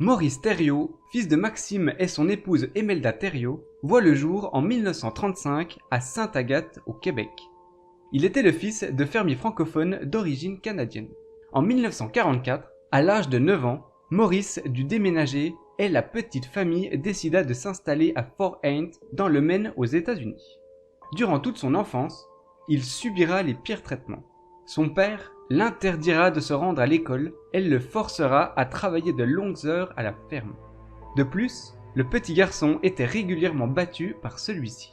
Maurice Thériault, fils de Maxime et son épouse Imelda Thériault, voit le jour en 1935 à Sainte-Agathe, au Québec. Il était le fils de fermiers francophones d'origine canadienne. En 1944, à l'âge de 9 ans, Maurice dut déménager et la petite famille décida de s'installer à Fort Haines, dans le Maine, aux États-Unis. Durant toute son enfance, il subira les pires traitements. Son père l'interdira de se rendre à l'école et le forcera à travailler de longues heures à la ferme. De plus, le petit garçon était régulièrement battu par celui-ci.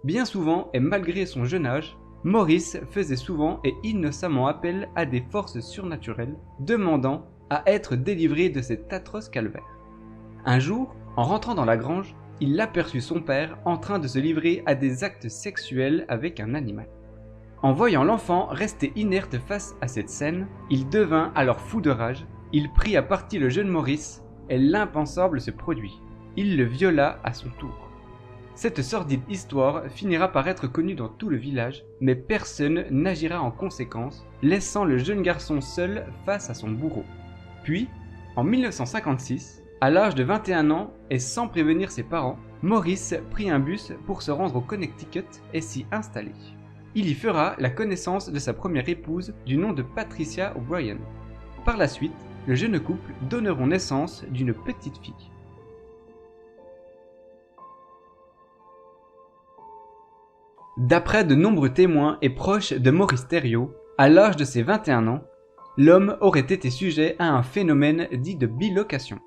Bien souvent et malgré son jeune âge, Maurice faisait souvent et innocemment appel à des forces surnaturelles, demandant à être délivré de cet atroce calvaire. Un jour, en rentrant dans la grange, il aperçut son père en train de se livrer à des actes sexuels avec un animal. En voyant l'enfant rester inerte face à cette scène, il devint alors fou de rage, il prit à partie le jeune Maurice et l'impensable se produit. Il le viola à son tour. Cette sordide histoire finira par être connue dans tout le village, mais personne n'agira en conséquence, laissant le jeune garçon seul face à son bourreau. Puis, en 1956, à l'âge de 21 ans et sans prévenir ses parents, Maurice prit un bus pour se rendre au Connecticut et s'y installer. Il y fera la connaissance de sa première épouse du nom de Patricia O'Brien. Par la suite, le jeune couple donneront naissance d'une petite fille. D'après de nombreux témoins et proches de Maurice Thériault, à l'âge de ses 21 ans, l'homme aurait été sujet à un phénomène dit de bilocation.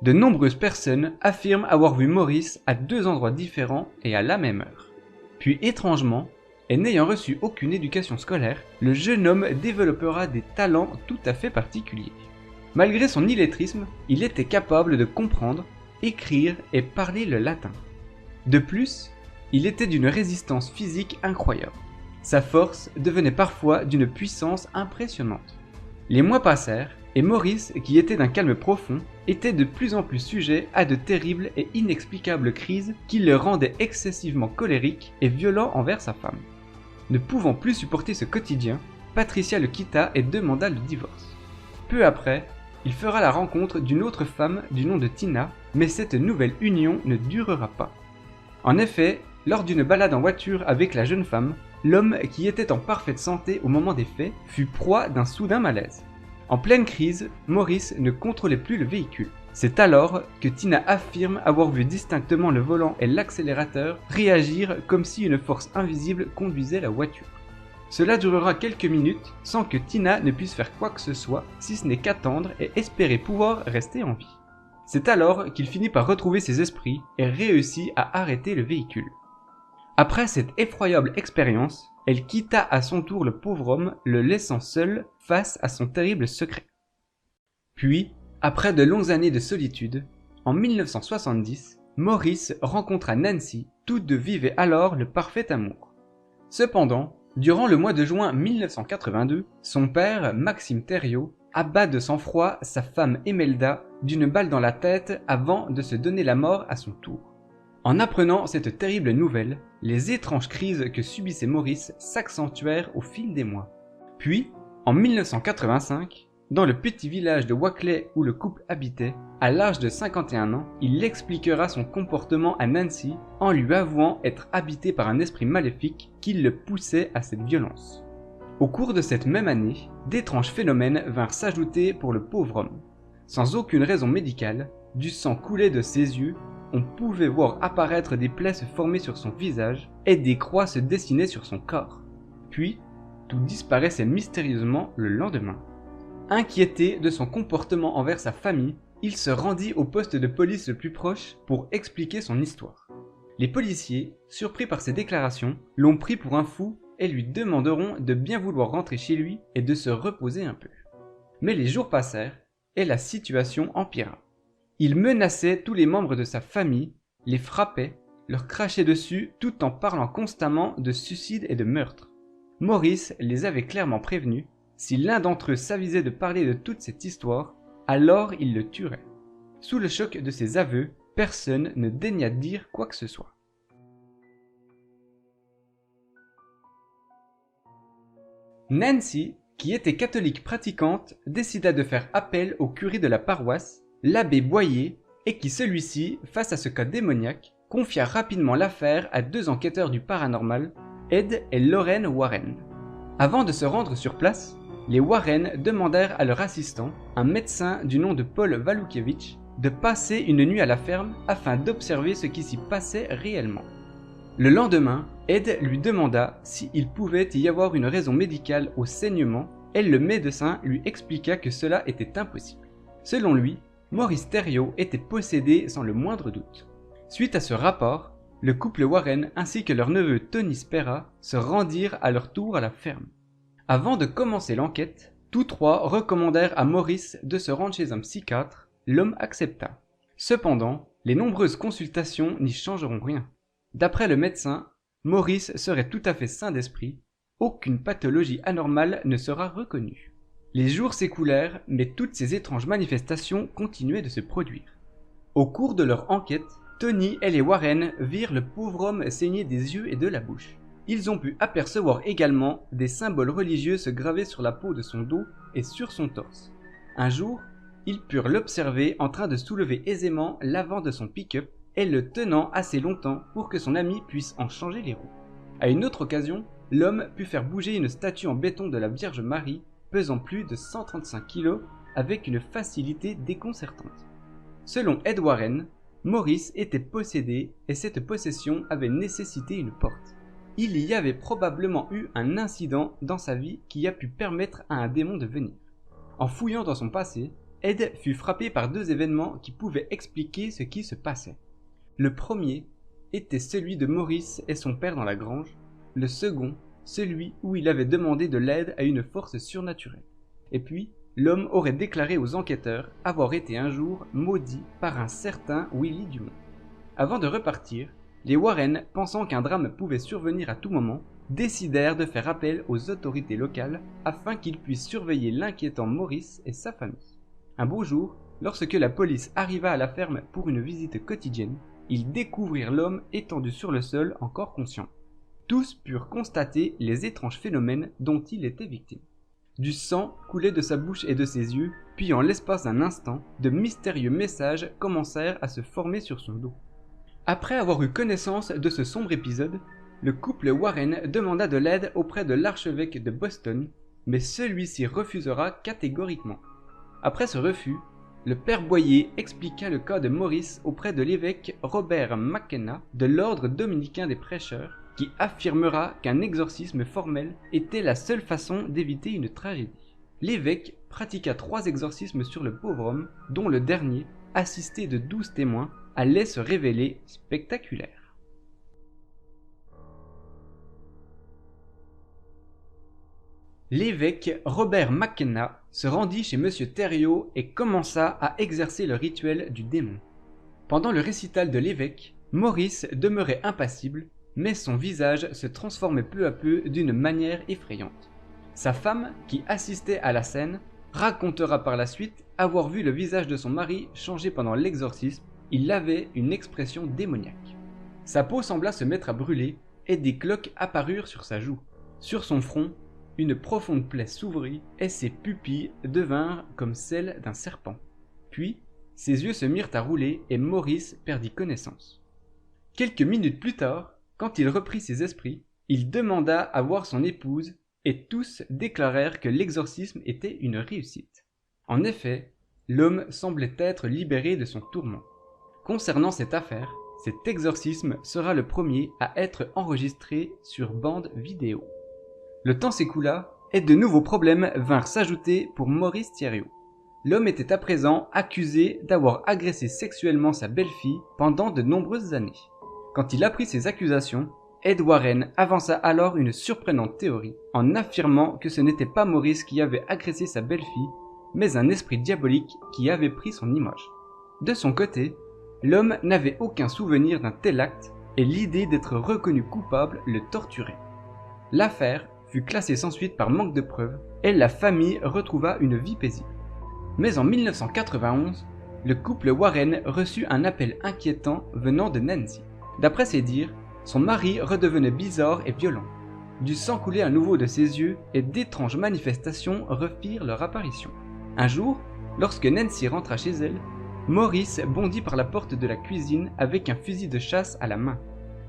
De nombreuses personnes affirment avoir vu Maurice à 2 endroits différents et à la même heure. Puis étrangement, et n'ayant reçu aucune éducation scolaire, le jeune homme développera des talents tout à fait particuliers. Malgré son illettrisme, il était capable de comprendre, écrire et parler le latin. De plus, il était d'une résistance physique incroyable. Sa force devenait parfois d'une puissance impressionnante. Les mois passèrent, et Maurice, qui était d'un calme profond, était de plus en plus sujet à de terribles et inexplicables crises qui le rendaient excessivement colérique et violent envers sa femme. Ne pouvant plus supporter ce quotidien, Patricia le quitta et demanda le divorce. Peu après, il fera la rencontre d'une autre femme du nom de Tina, mais cette nouvelle union ne durera pas. En effet, lors d'une balade en voiture avec la jeune femme, l'homme, qui était en parfaite santé au moment des faits, fut proie d'un soudain malaise. En pleine crise, Maurice ne contrôlait plus le véhicule. C'est alors que Tina affirme avoir vu distinctement le volant et l'accélérateur réagir comme si une force invisible conduisait la voiture. Cela durera quelques minutes sans que Tina ne puisse faire quoi que ce soit, si ce n'est qu'attendre et espérer pouvoir rester en vie. C'est alors qu'il finit par retrouver ses esprits et réussit à arrêter le véhicule. Après cette effroyable expérience, elle quitta à son tour le pauvre homme, le laissant seul face à son terrible secret. Puis, après de longues années de solitude, en 1970, Maurice rencontra Nancy, toutes deux vivaient alors le parfait amour. Cependant, durant le mois de juin 1982, son père, Maxime Thériault, abat de sang-froid sa femme Imelda d'une balle dans la tête avant de se donner la mort à son tour. En apprenant cette terrible nouvelle, les étranges crises que subissait Maurice s'accentuèrent au fil des mois. Puis, en 1985, dans le petit village de Wackley où le couple habitait, à l'âge de 51 ans, il expliquera son comportement à Nancy en lui avouant être habité par un esprit maléfique qui le poussait à cette violence. Au cours de cette même année, d'étranges phénomènes vinrent s'ajouter pour le pauvre homme. Sans aucune raison médicale, du sang coulait de ses yeux, on pouvait voir apparaître des plaies se former sur son visage et des croix se dessiner sur son corps. Puis, tout disparaissait mystérieusement le lendemain. Inquiété de son comportement envers sa famille, il se rendit au poste de police le plus proche pour expliquer son histoire. Les policiers, surpris par ses déclarations, l'ont pris pour un fou et lui demanderont de bien vouloir rentrer chez lui et de se reposer un peu. Mais les jours passèrent et la situation empira. Il menaçait tous les membres de sa famille, les frappait, leur crachait dessus tout en parlant constamment de suicide et de meurtre. Maurice les avait clairement prévenus. Si l'un d'entre eux s'avisait de parler de toute cette histoire, alors il le tuerait. Sous le choc de ses aveux, personne ne daigna dire quoi que ce soit. Nancy, qui était catholique pratiquante, décida de faire appel au curé de la paroisse, l'abbé Boyer, et qui celui-ci, face à ce cas démoniaque, confia rapidement l'affaire à 2 enquêteurs du paranormal, Ed et Lorraine Warren. Avant de se rendre sur place, les Warren demandèrent à leur assistant, un médecin du nom de Paul Walukiewicz, de passer une nuit à la ferme afin d'observer ce qui s'y passait réellement. Le lendemain, Ed lui demanda s'il pouvait y avoir une raison médicale au saignement et le médecin lui expliqua que cela était impossible. Selon lui, Maurice Thériault était possédé sans le moindre doute. Suite à ce rapport, le couple Warren ainsi que leur neveu Tony Spera se rendirent à leur tour à la ferme. Avant de commencer l'enquête, tous trois recommandèrent à Maurice de se rendre chez un psychiatre. L'homme accepta. Cependant, les nombreuses consultations n'y changeront rien. D'après le médecin, Maurice serait tout à fait sain d'esprit. Aucune pathologie anormale ne sera reconnue. Les jours s'écoulèrent, mais toutes ces étranges manifestations continuaient de se produire. Au cours de leur enquête, Tony et les Warren virent le pauvre homme saigner des yeux et de la bouche. Ils ont pu apercevoir également des symboles religieux se graver sur la peau de son dos et sur son torse. Un jour, ils purent l'observer en train de soulever aisément l'avant de son pick-up et le tenant assez longtemps pour que son ami puisse en changer les roues. À une autre occasion, l'homme put faire bouger une statue en béton de la Vierge Marie pesant plus de 135 kg avec une facilité déconcertante. Selon Ed Warren, Maurice était possédé et cette possession avait nécessité une porte. Il y avait probablement eu un incident dans sa vie qui a pu permettre à un démon de venir. En fouillant dans son passé, Ed fut frappé par 2 événements qui pouvaient expliquer ce qui se passait. Le premier était celui de Maurice et son père dans la grange, le second, celui où il avait demandé de l'aide à une force surnaturelle. Et puis, l'homme aurait déclaré aux enquêteurs avoir été un jour maudit par un certain Willy Dumont. Avant de repartir, les Warren, pensant qu'un drame pouvait survenir à tout moment, décidèrent de faire appel aux autorités locales afin qu'ils puissent surveiller l'inquiétant Maurice et sa famille. Un beau jour, lorsque la police arriva à la ferme pour une visite quotidienne, ils découvrirent l'homme étendu sur le sol encore conscient. Tous purent constater les étranges phénomènes dont il était victime. Du sang coulait de sa bouche et de ses yeux, puis en l'espace d'un instant, de mystérieux messages commencèrent à se former sur son dos. Après avoir eu connaissance de ce sombre épisode, le couple Warren demanda de l'aide auprès de l'archevêque de Boston, mais celui-ci refusera catégoriquement. Après ce refus, le père Boyer expliqua le cas de Maurice auprès de l'évêque Robert McKenna de l'ordre dominicain des prêcheurs, qui affirmera qu'un exorcisme formel était la seule façon d'éviter une tragédie. L'évêque pratiqua 3 exorcismes sur le pauvre homme, dont le dernier, assisté de 12 témoins, allait se révéler spectaculaire. L'évêque Robert McKenna se rendit chez M. Thériault et commença à exercer le rituel du démon. Pendant le récital de l'évêque, Maurice demeurait impassible, mais son visage se transformait peu à peu d'une manière effrayante. Sa femme, qui assistait à la scène, racontera par la suite avoir vu le visage de son mari changer pendant l'exorcisme. Il avait une expression démoniaque. Sa peau sembla se mettre à brûler et des cloques apparurent sur sa joue. Sur son front, une profonde plaie s'ouvrit et ses pupilles devinrent comme celles d'un serpent. Puis, ses yeux se mirent à rouler et Maurice perdit connaissance. Quelques minutes plus tard, quand il reprit ses esprits, il demanda à voir son épouse et tous déclarèrent que l'exorcisme était une réussite. En effet, l'homme semblait être libéré de son tourment. Concernant cette affaire, cet exorcisme sera le premier à être enregistré sur bande vidéo. Le temps s'écoula et de nouveaux problèmes vinrent s'ajouter pour Maurice Thériault. L'homme était à présent accusé d'avoir agressé sexuellement sa belle-fille pendant de nombreuses années. Quand il apprit ces accusations, Ed Warren avança alors une surprenante théorie en affirmant que ce n'était pas Maurice qui avait agressé sa belle-fille, mais un esprit diabolique qui avait pris son image. De son côté, l'homme n'avait aucun souvenir d'un tel acte et l'idée d'être reconnu coupable le torturait. L'affaire fut classée sans suite par manque de preuves et la famille retrouva une vie paisible. Mais en 1991, le couple Warren reçut un appel inquiétant venant de Nancy. D'après ses dires, son mari redevenait bizarre et violent. Du sang coulait à nouveau de ses yeux et d'étranges manifestations refirent leur apparition. Un jour, lorsque Nancy rentra chez elle, Maurice bondit par la porte de la cuisine avec un fusil de chasse à la main.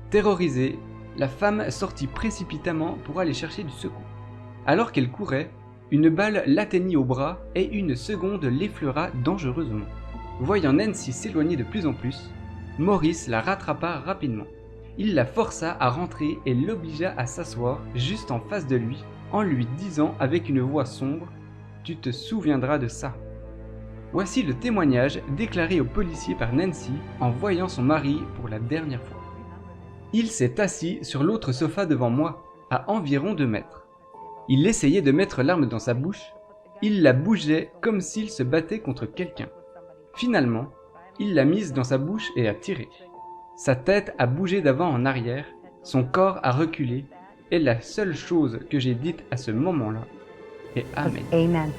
Terrorisée, la femme sortit précipitamment pour aller chercher du secours. Alors qu'elle courait, une balle l'atteignit au bras et une seconde l'effleura dangereusement. Voyant Nancy s'éloigner de plus en plus, Maurice la rattrapa rapidement. Il la força à rentrer et l'obligea à s'asseoir juste en face de lui, en lui disant avec une voix sombre « Tu te souviendras de ça ». Voici le témoignage déclaré au policier par Nancy en voyant son mari pour la dernière fois. Il s'est assis sur l'autre sofa devant moi, à environ 2 mètres. Il essayait de mettre l'arme dans sa bouche, il la bougeait comme s'il se battait contre quelqu'un. Finalement, il l'a mise dans sa bouche et a tiré. Sa tête a bougé d'avant en arrière, son corps a reculé, et la seule chose que j'ai dite à ce moment-là est Amen. Amen.